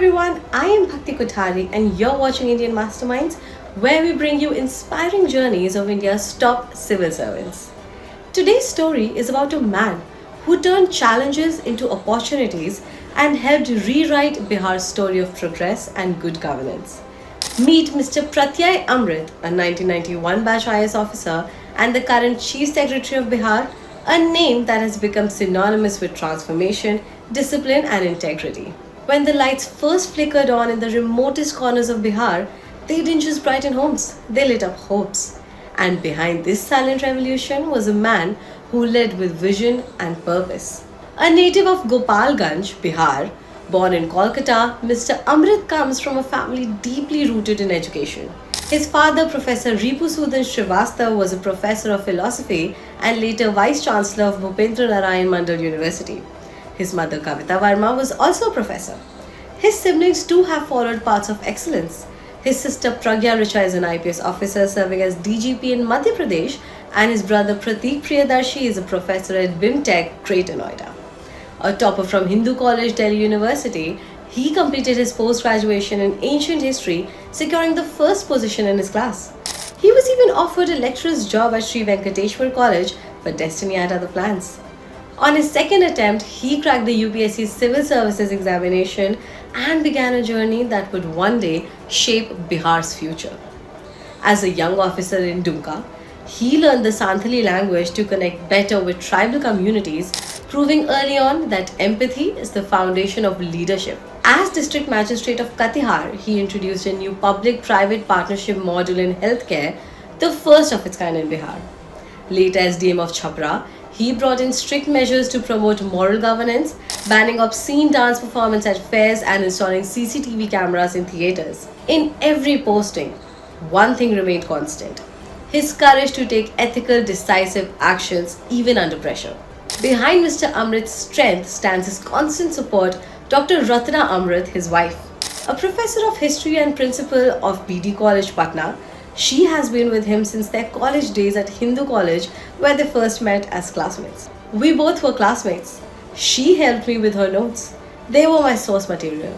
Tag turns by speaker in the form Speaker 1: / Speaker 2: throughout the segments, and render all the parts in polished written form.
Speaker 1: everyone, I am Bhakti Kothari and you're watching Indian Masterminds, where we bring you inspiring journeys of India's top civil servants. Today's story is about a man who turned challenges into opportunities and helped rewrite Bihar's story of progress and good governance. Meet Mr. Pratyay Amrit, a 1991 batch IS officer and the current Chief Secretary of Bihar, a name that has become synonymous with transformation, discipline, and integrity. When the lights first flickered on in the remotest corners of Bihar, they didn't just brighten homes, they lit up hopes. And behind this silent revolution was a man who led with vision and purpose. A native of Gopalganj, Bihar, born in Kolkata, Mr. Amrit comes from a family deeply rooted in education. His father, Professor Ripusudan Srivastava, was a professor of philosophy and later Vice Chancellor of Bhupendra Narayan Mandal University. His mother, Kavita Verma, was also a professor. His siblings too have followed paths of excellence. His sister Pragya Richa is an IPS officer serving as DGP in Madhya Pradesh, and his brother Pratik Priyadarshi is a professor at BIMTech, Greater Noida. A topper from Hindu College, Delhi University, he completed his post-graduation in ancient history, securing the first position in his class. He was even offered a lecturer's job at Sri Venkateshwar College, but destiny had other plans. On his second attempt, he cracked the UPSC Civil Services examination and began a journey that would one day shape Bihar's future. As a young officer in Dumka, he learned the Santhali language to connect better with tribal communities, proving early on that empathy is the foundation of leadership. As District Magistrate of Katihar, he introduced a new public-private partnership model in healthcare, the first of its kind in Bihar. Later as DM of Chhapra, he brought in strict measures to promote moral governance, banning obscene dance performance at fairs and installing CCTV cameras in theatres. In every posting, one thing remained constant: his courage to take ethical, decisive actions even under pressure. Behind Mr. Amrit's strength stands his constant support, Dr. Ratna Amrit, his wife. A professor of history and principal of BD College, Patna, she has been with him since their college days at Hindu College, where they first met as classmates. We both were classmates. She helped me with her notes. They were my source material.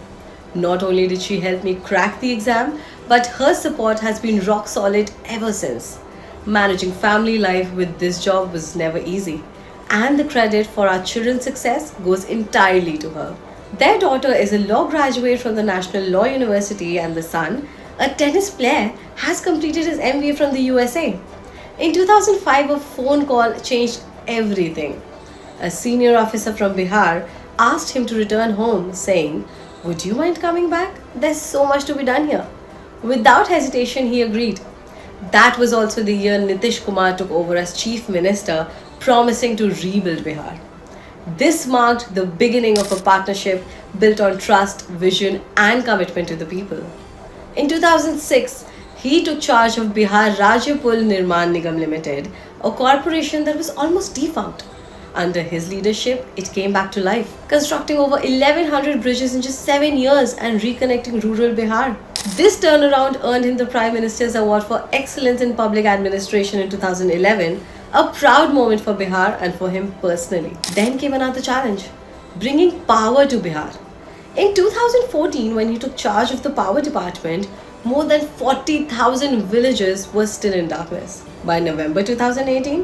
Speaker 1: Not only did she help me crack the exam, but her support has been rock solid ever since. Managing family life with this job was never easy, and the credit for our children's success goes entirely to her. Their daughter is a law graduate from the National Law University, and the son, a tennis player, has completed his MBA from the USA. In 2005, a phone call changed everything. A senior officer from Bihar asked him to return home, saying, "Would you mind coming back? There's so much to be done here." Without hesitation, he agreed. That was also the year Nitish Kumar took over as Chief Minister, promising to rebuild Bihar. This marked the beginning of a partnership built on trust, vision, and commitment to the people. In 2006, he took charge of Bihar Rajya Pul Nirman Nigam Limited, a corporation that was almost defunct. Under his leadership, it came back to life, constructing over 1100 bridges in just 7 years and reconnecting rural Bihar. This turnaround earned him the Prime Minister's Award for Excellence in Public Administration in 2011, a proud moment for Bihar and for him personally. Then came another challenge: bringing power to Bihar. In 2014, when he took charge of the power department, more than 40,000 villages were still in darkness. By November 2018,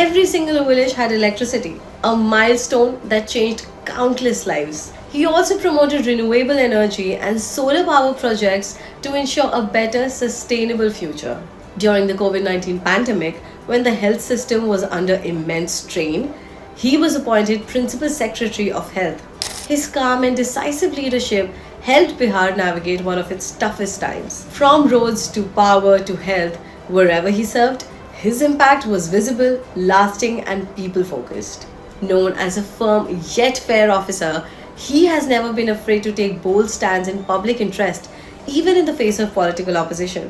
Speaker 1: every single village had electricity, a milestone that changed countless lives. He also promoted renewable energy and solar power projects to ensure a better, sustainable future. During the COVID-19 pandemic, when the health system was under immense strain, he was appointed Principal Secretary of Health. His calm and decisive leadership helped Bihar navigate one of its toughest times. From roads to power to health, wherever he served, his impact was visible, lasting, and people-focused. Known as a firm yet fair officer, he has never been afraid to take bold stands in public interest, even in the face of political opposition.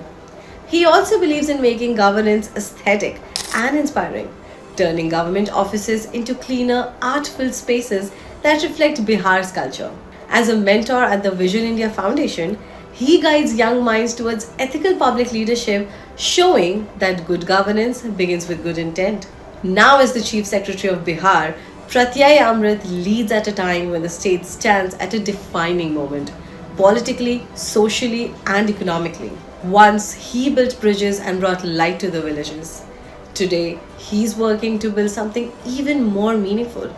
Speaker 1: He also believes in making governance aesthetic and inspiring, turning government offices into cleaner, art-filled spaces that reflect Bihar's culture. As a mentor at the Vision India Foundation, he guides young minds towards ethical public leadership, showing that good governance begins with good intent. Now, as the Chief Secretary of Bihar, Pratyay Amrit leads at a time when the state stands at a defining moment. politically, socially, and economically. Once he built bridges and brought light to the villages. Today, he's working to build something even more meaningful,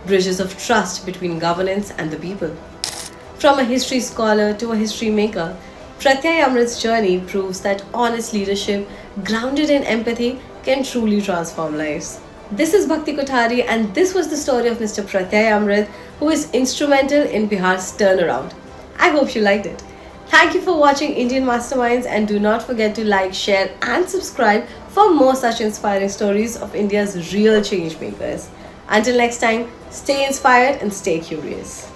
Speaker 1: bridges of trust between governance and the people. From a history scholar to a history maker, Pratyay Amrit's journey proves that honest leadership, grounded in empathy, can truly transform lives. This is Bhakti Kothari, and this was the story of Mr. Pratyay Amrit, who is instrumental in Bihar's turnaround. I hope you liked it. Thank you for watching Indian Masterminds, and do not forget to like, share, and subscribe for more such inspiring stories of India's real change makers. Until next time, stay inspired and stay curious.